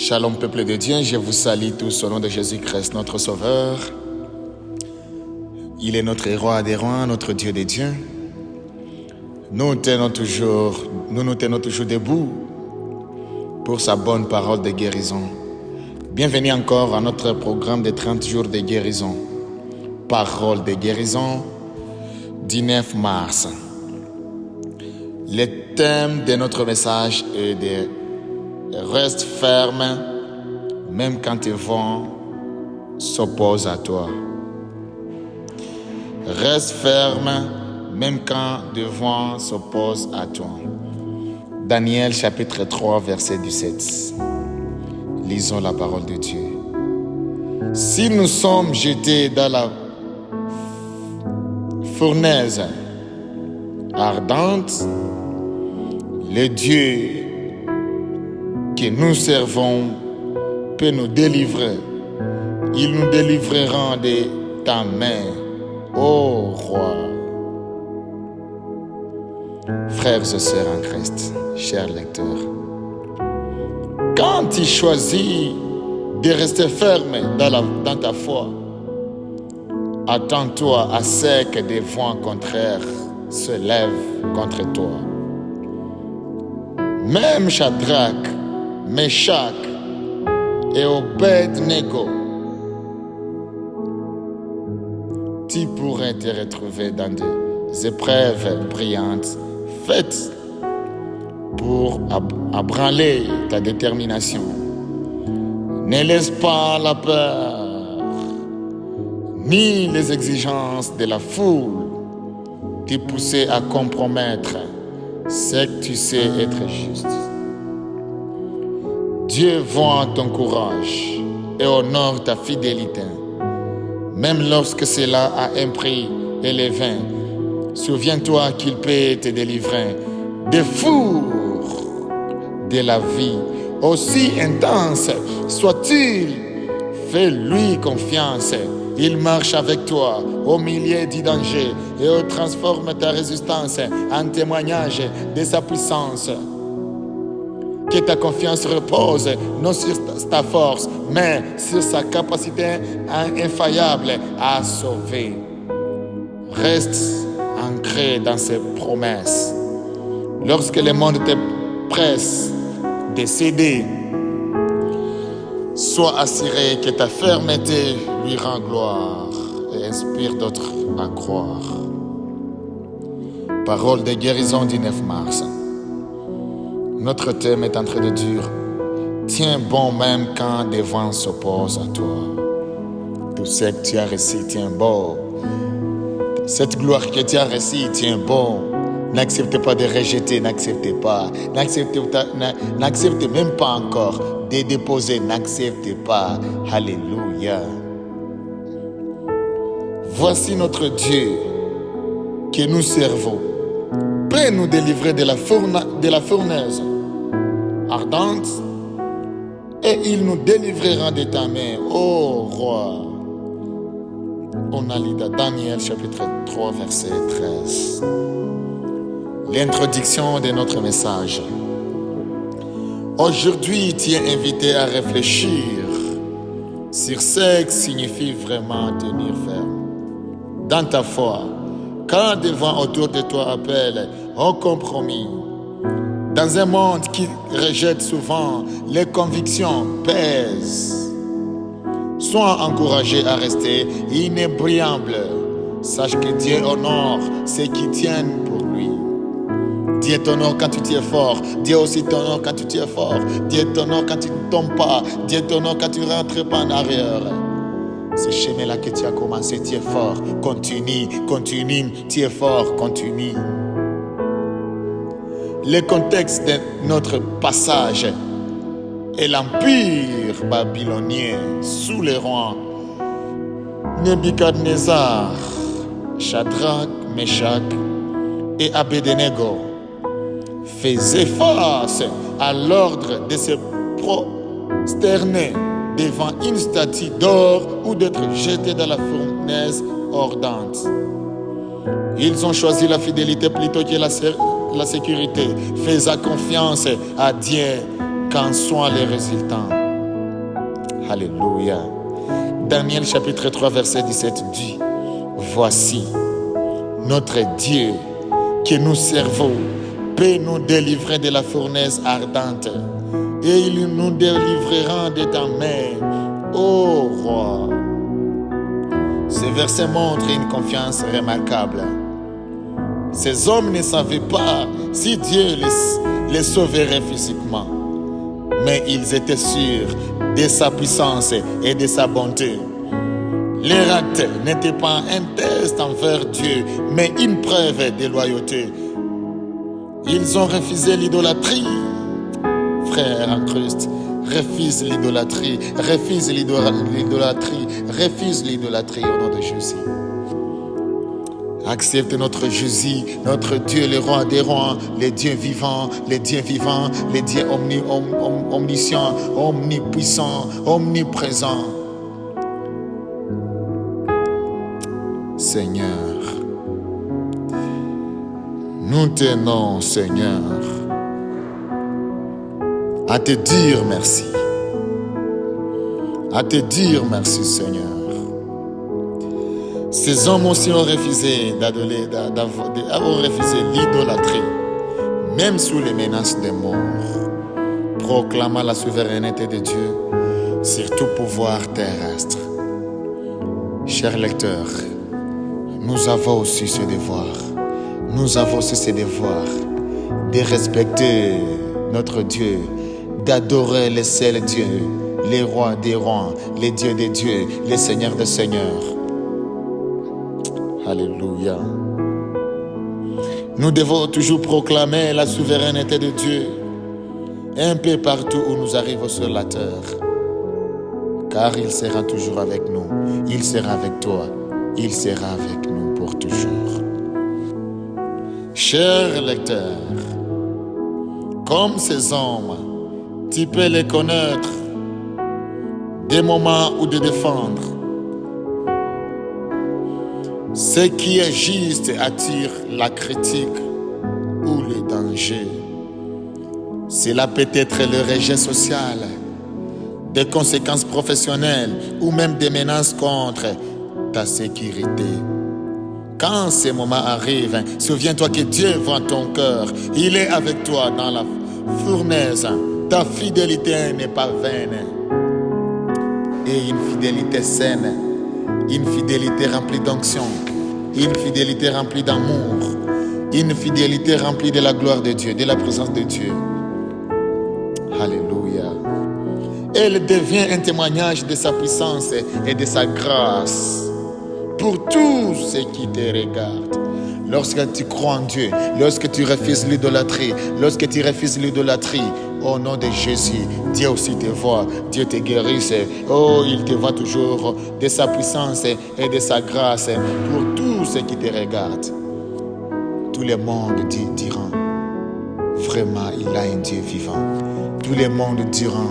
Shalom peuple de Dieu, je vous salue tous au nom de Jésus-Christ, notre Sauveur. Il est notre roi des rois, notre Dieu des dieux. Nous nous tenons toujours debout pour sa bonne parole de guérison. Bienvenue encore à notre programme de 30 jours de guérison. Parole de guérison, 19 mars. Le thème de notre message est de reste ferme même quand tes vents s'opposent à toi. Reste ferme même quand des vents s'opposent à toi. Daniel chapitre 3 verset 17. Lisons la parole de Dieu. Si nous sommes jetés dans la fournaise ardente, le Dieu que nous servons peut nous délivrer. Il nous délivrera de ta main, ô roi. Frères et sœurs en Christ, chers lecteurs, quand tu choisis de rester ferme dans ta foi, attends-toi à ce que des vents contraires se lèvent contre toi. Même Shadrach, Meshach et Abednego, tu pourrais te retrouver dans des épreuves brillantes faites pour ébranler ta détermination. Ne laisse pas la peur ni les exigences de la foule te pousser à compromettre ce que tu sais être juste. Dieu voit ton courage et honore ta fidélité, même lorsque cela a un prix élevé. Souviens-toi qu'il peut te délivrer des fours de la vie, aussi intense soit-il. Fais-lui confiance. Il marche avec toi au milieu du danger et transforme ta résistance en témoignage de sa puissance. Que ta confiance repose non sur ta force, mais sur sa capacité infaillible à sauver. Reste ancré dans ses promesses. Lorsque le monde te presse de céder, sois assuré que ta fermeté lui rend gloire et inspire d'autres à croire. Parole de guérison du 9 mars. Notre thème est en train de dire: tiens bon même quand des vents s'opposent à toi. Tout ce que tu as reçu, tiens bon. Cette gloire que tu as reçue, tiens bon. N'accepte pas de rejeter, n'acceptez pas. N'acceptez même pas encore de déposer, n'acceptez pas. Alléluia. Voici notre Dieu que nous servons. Peut nous délivrer de la fournaise ardente et il nous délivrera de ta main, ô roi. On a lu dans Daniel chapitre 3 verset 13. L'introduction de notre message. Aujourd'hui, tu es invité à réfléchir sur ce que signifie vraiment tenir ferme dans ta foi. Quand des vents autour de toi appellent au compromis, dans un monde qui rejette souvent, les convictions pèsent. Sois encouragé à rester inébranlable. Sache que Dieu honore ceux qui tiennent pour lui. Dieu t'honore quand tu es fort. Dieu aussi t'honore quand tu es fort. Dieu t'honore quand tu ne tombes pas. Dieu t'honore quand tu ne rentres pas en arrière. Ce chemin-là que tu as commencé, tu es fort. Continue, tu es fort, continue. Le contexte de notre passage est l'empire babylonien sous les rois Nebuchadnezzar, Shadrach, Meshach et Abednego faisaient face à l'ordre de se prosterner devant une statue d'or ou d'être jetés dans la fournaise ardente. Ils ont choisi la fidélité plutôt que la sécurité. Fais confiance à Dieu, qu'en soient les résultats. Alléluia. Daniel chapitre 3 verset 17 dit, voici notre Dieu que nous servons peut nous délivrer de la fournaise ardente et il nous délivrera de ta main, ô roi. Ce verset montre une confiance remarquable. Ces hommes ne savaient pas si Dieu les sauverait physiquement, mais ils étaient sûrs de sa puissance et de sa bonté. Leur acte n'était pas un test envers Dieu, mais une preuve de loyauté. Ils ont refusé l'idolâtrie. Frère en Christ, refuse l'idolâtrie, refuse l'idolâtrie, refuse l'idolâtrie au nom de Jésus. Accepte notre Jésus, notre Dieu, le roi des rois, le Dieu vivant, le Dieu vivant, le Dieu omniscient, omnipuissant, omniprésent. Seigneur, nous tenons, Seigneur, à te dire merci. À te dire merci, Seigneur. Ces hommes aussi ont refusé l'idolâtrie, même sous les menaces de mort, proclamant la souveraineté de Dieu sur tout pouvoir terrestre. Chers lecteurs, nous avons aussi ce devoir. Nous avons aussi ce devoir de respecter notre Dieu, d'adorer le seul Dieu, les rois des rois, les dieux des dieux, les seigneurs des seigneurs. Alléluia. Nous devons toujours proclamer la souveraineté de Dieu un peu partout où nous arrivons sur la terre. Car il sera toujours avec nous. Il sera avec toi. Il sera avec nous pour toujours. Chers lecteurs, comme ces hommes, tu peux les connaître des moments où de défendre. Ce qui est juste attire la critique ou le danger. Cela peut être le rejet social, des conséquences professionnelles ou même des menaces contre ta sécurité. Quand ces moments arrivent, souviens-toi que Dieu voit ton cœur. Il est avec toi dans la fournaise. Ta fidélité n'est pas vaine. Et une fidélité saine, une fidélité remplie d'onction, une fidélité remplie d'amour, une fidélité remplie de la gloire de Dieu, de la présence de Dieu. Alléluia. Elle devient un témoignage de sa puissance et de sa grâce pour tous ceux qui te regardent. Lorsque tu crois en Dieu, lorsque tu refuses l'idolâtrie, au nom de Jésus, Dieu aussi te voit, Dieu te guérisse. Oh, il te voit toujours de sa puissance et de sa grâce pour tous ceux qui te regardent. Tout le monde dira, vraiment, il a un Dieu vivant. Tout le monde dira,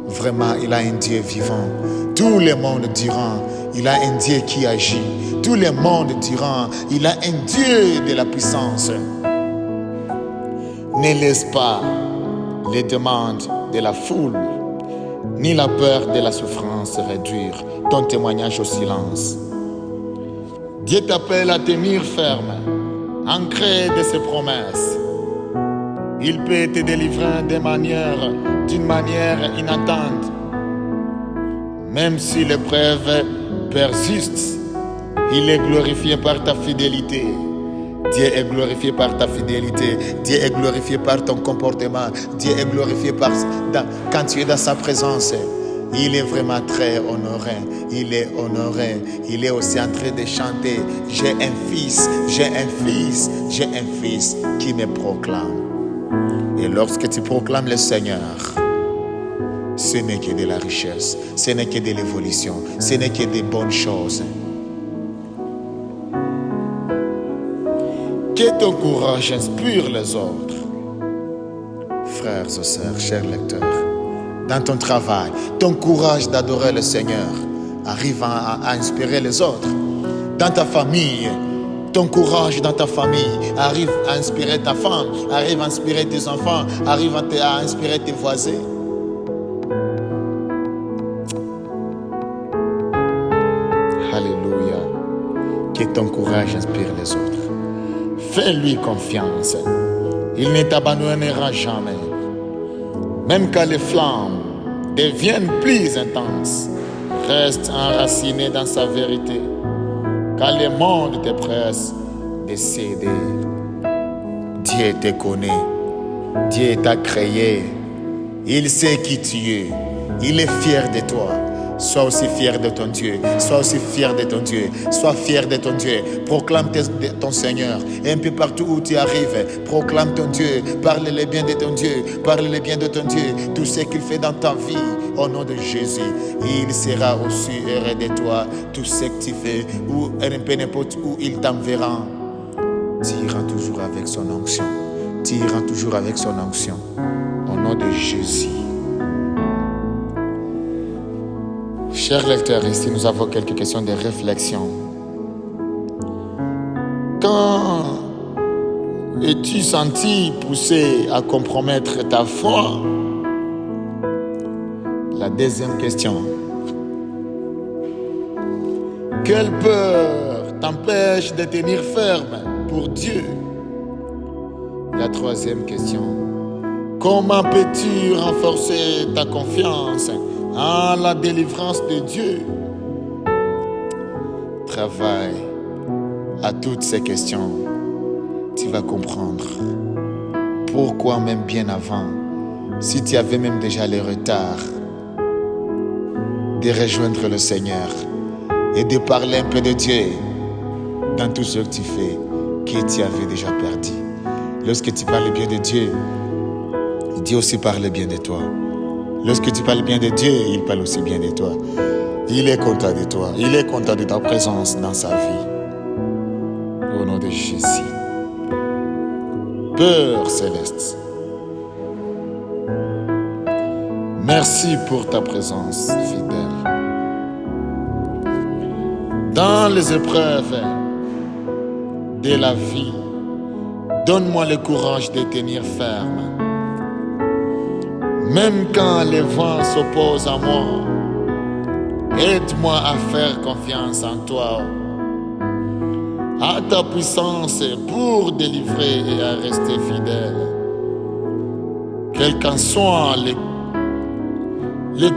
vraiment, il a un Dieu vivant. Tout le monde dira, il a un Dieu qui agit. Tout le monde dira, il a un Dieu de la puissance. Ne laisse pas les demandes de la foule, ni la peur de la souffrance réduire ton témoignage au silence. Dieu t'appelle à tenir ferme, ancré de ses promesses. Il peut te délivrer d'une manière inattendue. Même si l'épreuve persiste, il est glorifié par ta fidélité. Dieu est glorifié par ta fidélité. Dieu est glorifié par ton comportement. Dieu est glorifié quand tu es dans sa présence. Il est vraiment très honoré. Il est honoré. Il est aussi en train de chanter. J'ai un fils, j'ai un fils, j'ai un fils qui me proclame. Et lorsque tu proclames le Seigneur, ce n'est que de la richesse, ce n'est que de l'évolution, ce n'est que des bonnes choses. Que ton courage inspire les autres. Frères et sœurs, chers lecteurs, dans ton travail, ton courage d'adorer le Seigneur arrive à inspirer les autres. Dans ta famille, ton courage dans ta famille arrive à inspirer ta femme, arrive à inspirer tes enfants, arrive à inspirer tes voisins. Alléluia. Que ton courage inspire les autres. Fais-lui confiance. Il ne t'abandonnera jamais. Même quand les flammes deviennent plus intenses, reste enraciné dans sa vérité. Quand le monde te presse de céder, Dieu te connaît. Dieu t'a créé. Il sait qui tu es. Il est fier de toi. Sois aussi fier de ton Dieu. Sois aussi fier de ton Dieu. Sois fier de ton Dieu. Proclame ton Seigneur. Et un peu partout où tu arrives, proclame ton Dieu. Parle le bien de ton Dieu. Parle le bien de ton Dieu. Tout ce qu'il fait dans ta vie, au nom de Jésus, il sera aussi heureux de toi. Tout ce que tu fais, ou n'importe où il t'enverra, tu iras toujours avec son onction. Tu iras toujours avec son onction. Au nom de Jésus. Chers lecteurs, ici nous avons quelques questions de réflexion. Quand es-tu senti poussé à compromettre ta foi? La deuxième question. Quelle peur t'empêche de tenir ferme pour Dieu? La troisième question. Comment peux-tu renforcer ta confiance en la délivrance de Dieu? Travaille à toutes ces questions. Tu vas comprendre pourquoi même bien avant, si tu avais même déjà le retard, de rejoindre le Seigneur et de parler un peu de Dieu dans tout ce que tu fais, que tu avais déjà perdu. Lorsque tu parles bien de Dieu, Dieu aussi parle bien de toi. Lorsque tu parles bien de Dieu, il parle aussi bien de toi. Il est content de toi. Il est content de ta présence dans sa vie. Au nom de Jésus. Père céleste, merci pour ta présence fidèle. Dans les épreuves de la vie, donne-moi le courage de tenir ferme. Même quand les vents s'opposent à moi, aide-moi à faire confiance en toi, à ta puissance pour délivrer et à rester fidèle. Quel qu'en soit les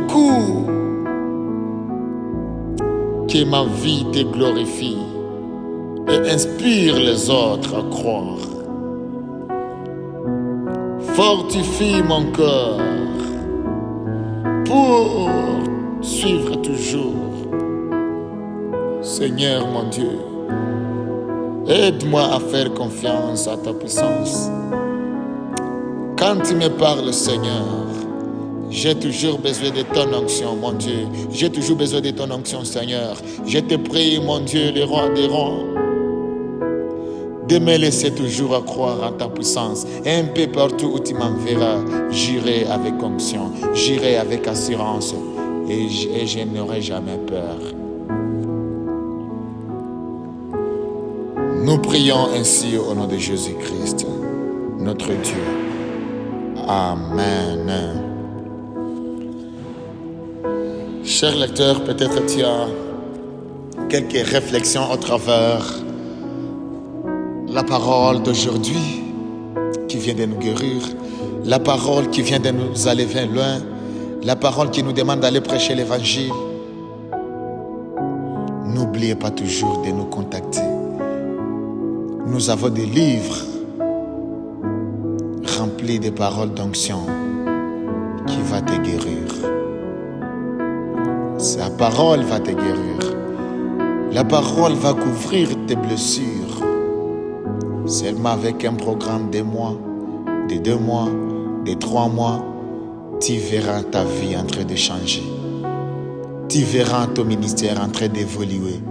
coups, que ma vie te glorifie et inspire les autres à croire. Fortifie mon cœur pour suivre toujours. Seigneur mon Dieu, aide-moi à faire confiance à ta puissance. Quand tu me parles, Seigneur, j'ai toujours besoin de ton onction, mon Dieu. J'ai toujours besoin de ton onction, Seigneur. Je te prie, mon Dieu, le roi des rois, de me laisser toujours à croire en ta puissance. Un peu partout où tu m'enverras, j'irai avec onction, j'irai avec assurance et je n'aurai jamais peur. Nous prions ainsi au nom de Jésus-Christ, notre Dieu. Amen. Chers lecteurs, peut-être tu as quelques réflexions au travers la parole d'aujourd'hui qui vient de nous guérir, la parole qui vient de nous enlever loin, la parole qui nous demande d'aller prêcher l'évangile. N'oubliez pas toujours de nous contacter. Nous avons des livres remplis de paroles d'onction qui va te guérir. Sa parole va te guérir. La parole va couvrir tes blessures. Seulement avec un programme de mois, de 2 mois, de 3 mois, tu verras ta vie en train de changer. Tu verras ton ministère en train d'évoluer.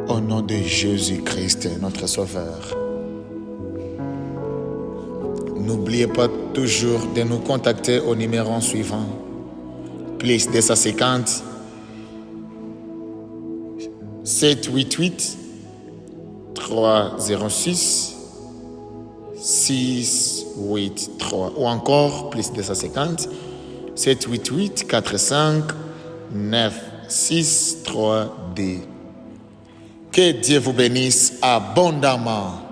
Au nom de Jésus-Christ, notre Sauveur. N'oubliez pas toujours de nous contacter au numéro suivant. Plus 250 788 306 683 ou encore plus 250 788 45 963 D. Que Dieu vous bénisse abondamment.